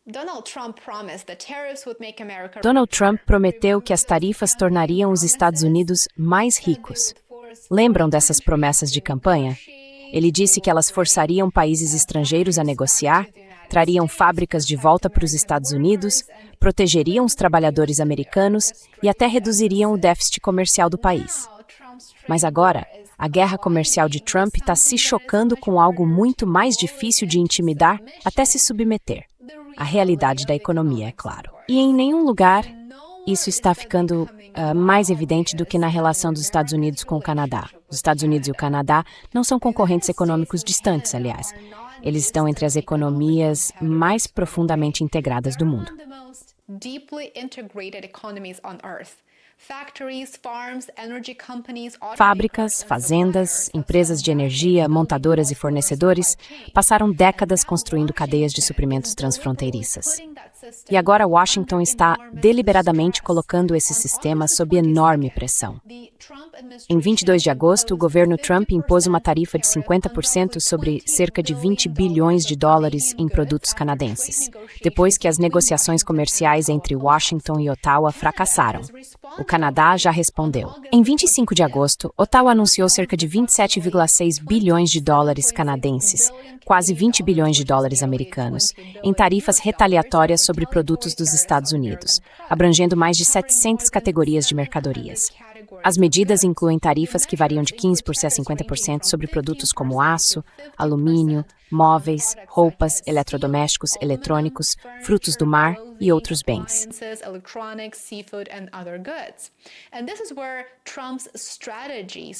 Donald Trump prometeu que as tarifas tornariam os Estados Unidos mais ricos. Lembram dessas promessas de campanha? Ele disse que elas forçariam países estrangeiros a negociar, trariam fábricas de volta para os Estados Unidos, protegeriam os trabalhadores americanos e até reduziriam o déficit comercial do país. Mas agora, a guerra comercial de Trump está se chocando com algo muito mais difícil de intimidar até se submeter. A realidade da economia, é claro. E em nenhum lugar isso está ficando mais evidente do que na relação dos Estados Unidos com o Canadá. Os Estados Unidos e o Canadá não são concorrentes econômicos distantes, aliás. Eles estão entre as economias mais profundamente integradas do mundo. Fábricas, fazendas, empresas de energia, montadoras e fornecedores passaram décadas construindo cadeias de suprimentos transfronteiriças. E agora Washington está deliberadamente colocando esse sistema sob enorme pressão. Em 22 de agosto, o governo Trump impôs uma tarifa de 50% sobre cerca de 20 bilhões de dólares em produtos canadenses, depois que as negociações comerciais entre Washington e Ottawa fracassaram. O Canadá já respondeu. Em 25 de agosto, Ottawa anunciou cerca de 27,6 bilhões de dólares canadenses, quase 20 bilhões de dólares americanos, em tarifas retaliatórias sobre produtos dos Estados Unidos, abrangendo mais de 700 categorias de mercadorias. As medidas incluem tarifas que variam de 15% a 50% sobre produtos como aço, alumínio, móveis, roupas, eletrodomésticos, eletrônicos, frutos do mar e outros bens.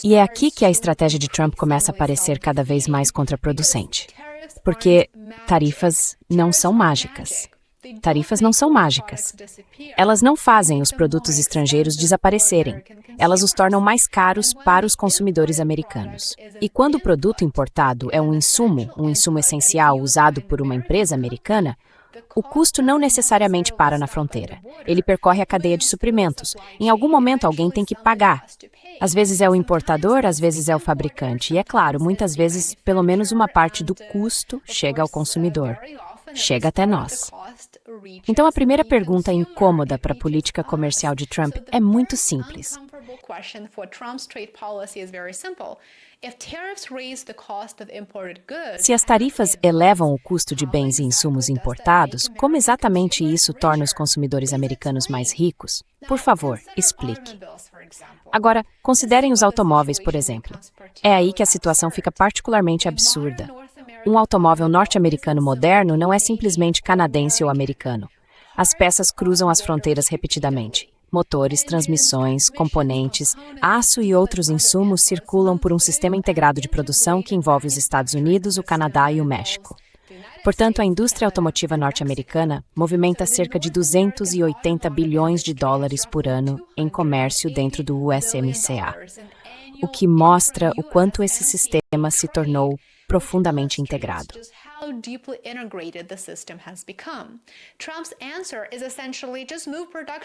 E é aqui que a estratégia de Trump começa a parecer cada vez mais contraproducente. Porque tarifas não são mágicas. Tarifas não são mágicas. Elas não fazem os produtos estrangeiros desaparecerem. Elas os tornam mais caros para os consumidores americanos. E quando o produto importado é um insumo essencial usado por uma empresa americana, o custo não necessariamente para na fronteira. Ele percorre a cadeia de suprimentos. Em algum momento alguém tem que pagar. Às vezes é o importador, às vezes é o fabricante. E é claro, muitas vezes, pelo menos uma parte do custo chega ao consumidor. Chega até nós. Então a primeira pergunta incômoda para a política comercial de Trump é muito simples. Se as tarifas elevam o custo de bens e insumos importados, como exatamente isso torna os consumidores americanos mais ricos? Por favor, explique. Agora, considerem os automóveis, por exemplo. É aí que a situação fica particularmente absurda. Um automóvel norte-americano moderno não é simplesmente canadense ou americano. As peças cruzam as fronteiras repetidamente. Motores, transmissões, componentes, aço e outros insumos circulam por um sistema integrado de produção que envolve os Estados Unidos, o Canadá e o México. Portanto, a indústria automotiva norte-americana movimenta cerca de 280 bilhões de dólares por ano em comércio dentro do USMCA, o que mostra o quanto esse sistema se tornou profundamente integrado.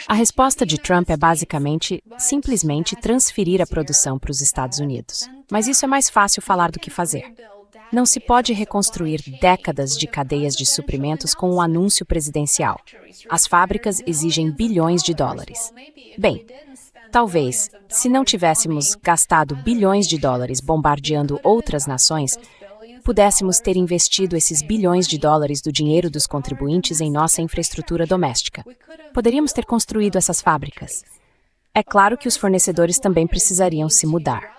A resposta de Trump é basicamente, simplesmente transferir a produção para os Estados Unidos. Mas isso é mais fácil falar do que fazer. Não se pode reconstruir décadas de cadeias de suprimentos com um anúncio presidencial. As fábricas exigem bilhões de dólares. Bem, talvez, se não tivéssemos gastado bilhões de dólares bombardeando outras nações, pudéssemos ter investido esses bilhões de dólares do dinheiro dos contribuintes em nossa infraestrutura doméstica. Poderíamos ter construído essas fábricas. É claro que os fornecedores também precisariam se mudar.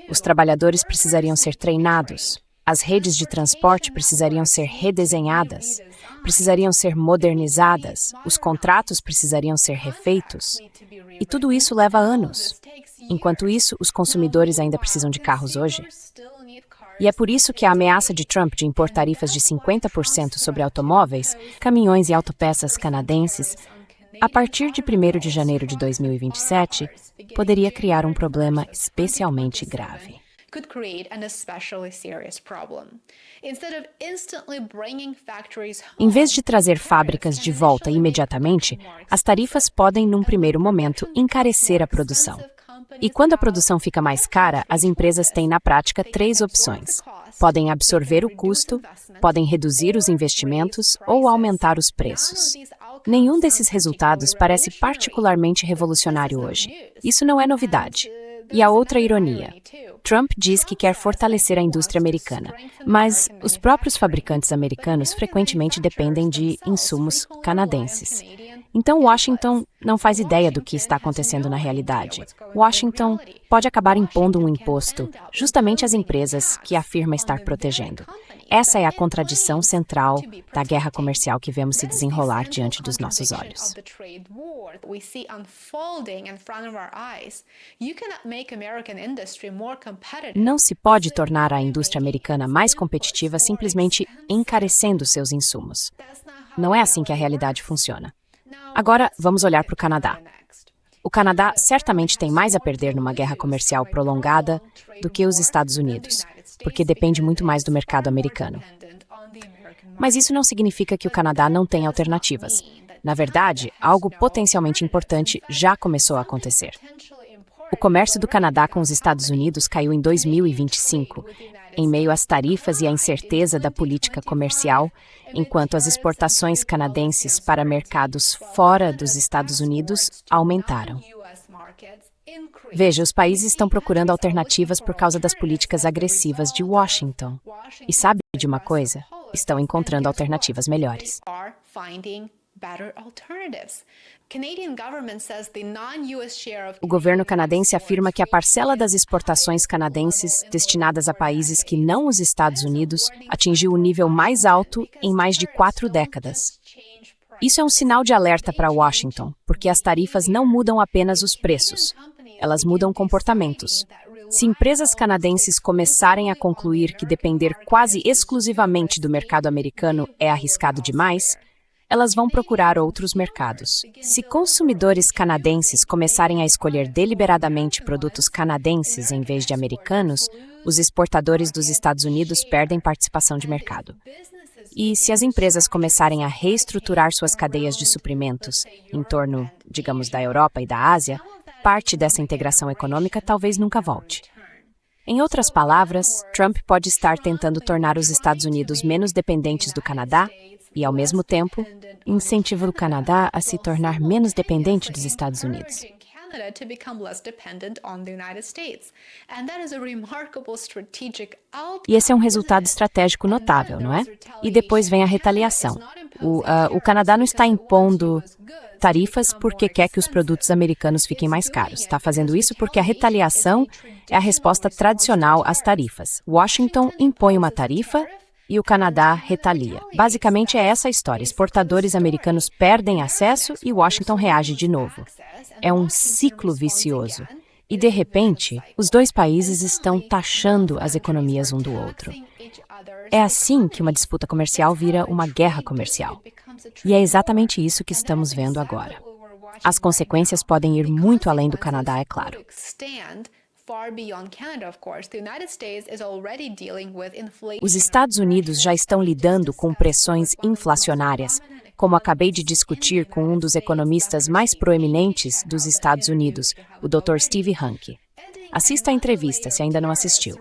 Os trabalhadores precisariam ser treinados. As redes de transporte precisariam ser redesenhadas. Precisariam ser modernizadas. Os contratos precisariam ser refeitos. E tudo isso leva anos. Enquanto isso, os consumidores ainda precisam de carros hoje. E é por isso que a ameaça de Trump de impor tarifas de 50% sobre automóveis, caminhões e autopeças canadenses, a partir de 1º de janeiro de 2027, poderia criar um problema especialmente grave. Em vez de trazer fábricas de volta imediatamente, as tarifas podem, num primeiro momento, encarecer a produção. E quando a produção fica mais cara, as empresas têm, na prática, três opções. Podem absorver o custo, podem reduzir os investimentos ou aumentar os preços. Nenhum desses resultados parece particularmente revolucionário hoje. Isso não é novidade. E a outra ironia. Trump diz que quer fortalecer a indústria americana, mas os próprios fabricantes americanos frequentemente dependem de insumos canadenses. Então, Washington não faz ideia do que está acontecendo na realidade. Washington pode acabar impondo um imposto justamente às empresas que afirma estar protegendo. Essa é a contradição central da guerra comercial que vemos se desenrolar diante dos nossos olhos. Não se pode tornar a indústria americana mais competitiva simplesmente encarecendo seus insumos. Não é assim que a realidade funciona. Agora, vamos olhar para o Canadá. O Canadá certamente tem mais a perder numa guerra comercial prolongada do que os Estados Unidos, porque depende muito mais do mercado americano. Mas isso não significa que o Canadá não tem alternativas. Na verdade, algo potencialmente importante já começou a acontecer. O comércio do Canadá com os Estados Unidos caiu em 2025, em meio às tarifas e à incerteza da política comercial, enquanto as exportações canadenses para mercados fora dos Estados Unidos aumentaram. Veja, os países estão procurando alternativas por causa das políticas agressivas de Washington. E sabe de uma coisa? Estão encontrando alternativas melhores. O governo canadense afirma que a parcela das exportações canadenses destinadas a países que não os Estados Unidos atingiu o nível mais alto em mais de 4 décadas. Isso é um sinal de alerta para Washington, porque as tarifas não mudam apenas os preços, elas mudam comportamentos. Se empresas canadenses começarem a concluir que depender quase exclusivamente do mercado americano é arriscado demais, elas vão procurar outros mercados. Se consumidores canadenses começarem a escolher deliberadamente produtos canadenses em vez de americanos, os exportadores dos Estados Unidos perdem participação de mercado. E se as empresas começarem a reestruturar suas cadeias de suprimentos em torno, digamos, da Europa e da Ásia, parte dessa integração econômica talvez nunca volte. Em outras palavras, Trump pode estar tentando tornar os Estados Unidos menos dependentes do Canadá e, ao mesmo tempo, incentiva o Canadá a se tornar menos dependente dos Estados Unidos. E esse é um resultado estratégico notável, não é? E depois vem a retaliação. O Canadá não está impondo tarifas porque quer que os produtos americanos fiquem mais caros. Está fazendo isso porque a retaliação é a resposta tradicional às tarifas. Washington impõe uma tarifa e o Canadá retalia. Basicamente é essa a história. Exportadores americanos perdem acesso e Washington reage de novo. É um ciclo vicioso. E, de repente, os dois países estão taxando as economias um do outro. É assim que uma disputa comercial vira uma guerra comercial. E é exatamente isso que estamos vendo agora. As consequências podem ir muito além do Canadá, é claro. Os Estados Unidos já estão lidando com pressões inflacionárias, como acabei de discutir com um dos economistas mais proeminentes dos Estados Unidos, o Dr. Steve Hanke. Assista a entrevista se ainda não assistiu.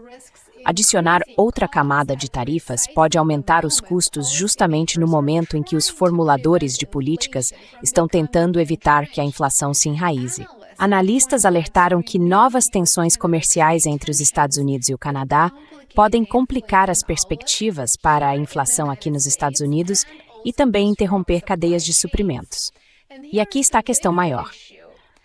Adicionar outra camada de tarifas pode aumentar os custos justamente no momento em que os formuladores de políticas estão tentando evitar que a inflação se enraize. Analistas alertaram que novas tensões comerciais entre os Estados Unidos e o Canadá podem complicar as perspectivas para a inflação aqui nos Estados Unidos e também interromper cadeias de suprimentos. E aqui está a questão maior.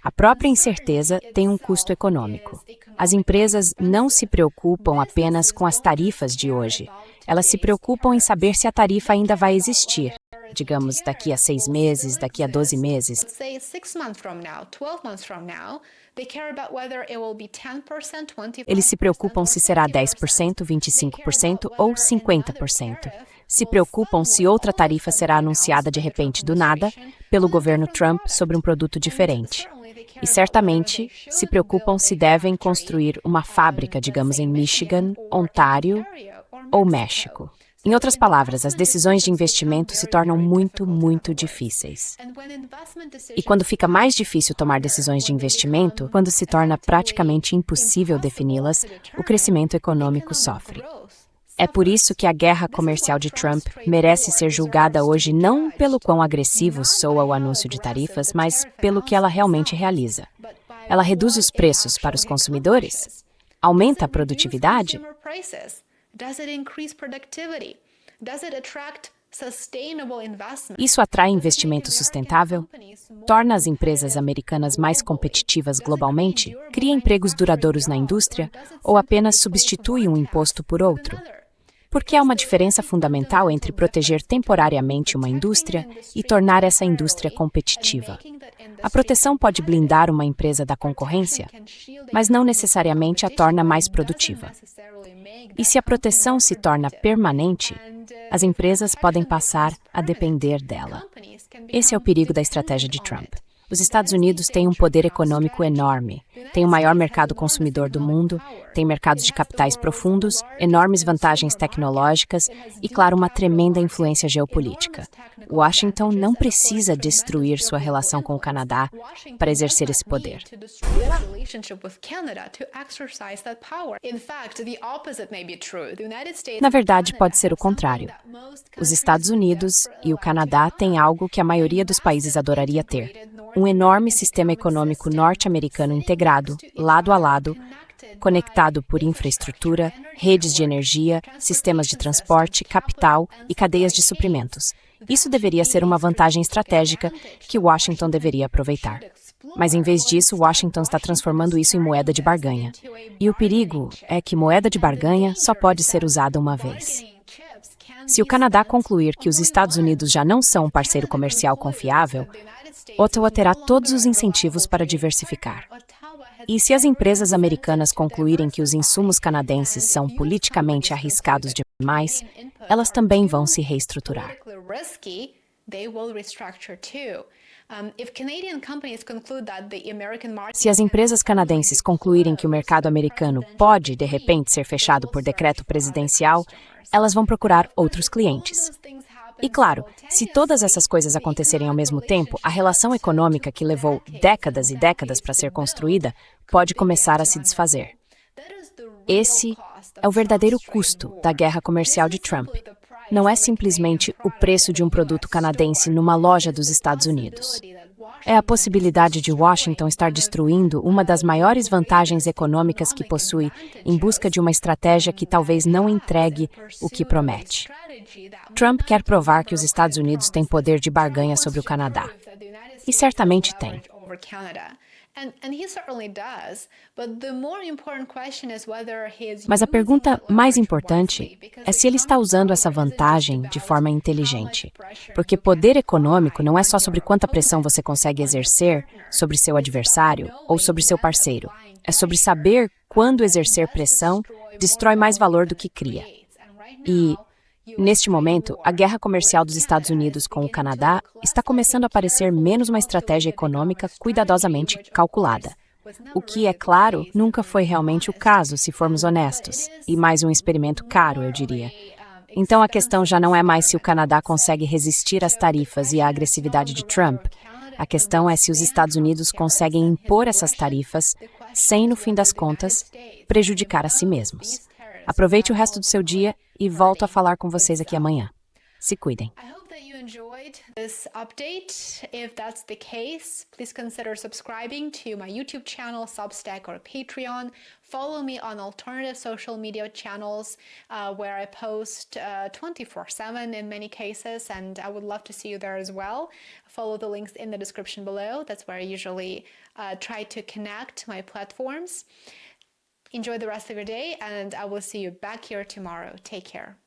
A própria incerteza tem um custo econômico. As empresas não se preocupam apenas com as tarifas de hoje. Elas se preocupam em saber se a tarifa ainda vai existir. Digamos, daqui a 6 meses, daqui a 12 meses. Eles se preocupam se será 10%, 25% ou 50%. Se preocupam se outra tarifa será anunciada de repente do nada pelo governo Trump sobre um produto diferente. E certamente se preocupam se devem construir uma fábrica, digamos, em Michigan, Ontário ou México. Em outras palavras, as decisões de investimento se tornam muito, muito difíceis. E quando fica mais difícil tomar decisões de investimento, quando se torna praticamente impossível defini-las, o crescimento econômico sofre. É por isso que a guerra comercial de Trump merece ser julgada hoje não pelo quão agressivo soa o anúncio de tarifas, mas pelo que ela realmente realiza. Ela reduz os preços para os consumidores? Aumenta a produtividade? Isso atrai investimento sustentável? Torna as empresas americanas mais competitivas globalmente? Cria empregos duradouros na indústria? Ou apenas substitui um imposto por outro? Porque há uma diferença fundamental entre proteger temporariamente uma indústria e tornar essa indústria competitiva. A proteção pode blindar uma empresa da concorrência, mas não necessariamente a torna mais produtiva. E se a proteção se torna permanente, as empresas podem passar a depender dela. Esse é o perigo da estratégia de Trump. Os Estados Unidos têm um poder econômico enorme, têm o maior mercado consumidor do mundo, têm mercados de capitais profundos, enormes vantagens tecnológicas e, claro, uma tremenda influência geopolítica. Washington não precisa destruir sua relação com o Canadá para exercer esse poder. Na verdade, pode ser o contrário. Os Estados Unidos e o Canadá têm algo que a maioria dos países adoraria ter: um enorme sistema econômico norte-americano integrado, lado a lado, conectado por infraestrutura, redes de energia, sistemas de transporte, capital e cadeias de suprimentos. Isso deveria ser uma vantagem estratégica que Washington deveria aproveitar. Mas, em vez disso, Washington está transformando isso em moeda de barganha. E o perigo é que moeda de barganha só pode ser usada uma vez. Se o Canadá concluir que os Estados Unidos já não são um parceiro comercial confiável, Ottawa terá todos os incentivos para diversificar. E se as empresas americanas concluírem que os insumos canadenses são politicamente arriscados demais, elas também vão se reestruturar. Se as empresas canadenses concluírem que o mercado americano pode, de repente, ser fechado por decreto presidencial, elas vão procurar outros clientes. E claro, se todas essas coisas acontecerem ao mesmo tempo, a relação econômica que levou décadas e décadas para ser construída pode começar a se desfazer. Esse é o verdadeiro custo da guerra comercial de Trump. Não é simplesmente o preço de um produto canadense numa loja dos Estados Unidos. É a possibilidade de Washington estar destruindo uma das maiores vantagens econômicas que possui em busca de uma estratégia que talvez não entregue o que promete. Trump quer provar que os Estados Unidos têm poder de barganha sobre o Canadá. E certamente tem. Mas a pergunta mais importante é se ele está usando essa vantagem de forma inteligente. Porque poder econômico não é só sobre quanta pressão você consegue exercer sobre seu adversário ou sobre seu parceiro. É sobre saber quando exercer pressão destrói mais valor do que cria. E, neste momento, a guerra comercial dos Estados Unidos com o Canadá está começando a parecer menos uma estratégia econômica cuidadosamente calculada. O que, é claro, nunca foi realmente o caso, se formos honestos. E mais um experimento caro, eu diria. Então a questão já não é mais se o Canadá consegue resistir às tarifas e à agressividade de Trump. A questão é se os Estados Unidos conseguem impor essas tarifas sem, no fim das contas, prejudicar a si mesmos. Aproveite o resto do seu dia e volto a falar com vocês aqui amanhã. Se cuidem. I hope that you enjoyed this update. If that's the case, please consider subscribing to my YouTube channel, Substack, or Patreon. Follow me on alternative social media channels where I post 24/7 in many cases, and I would love to see you there as well. Follow the links in the description below. That's where I usually try to connect my platforms. Enjoy the rest of your day, and I will see you back here tomorrow. Take care.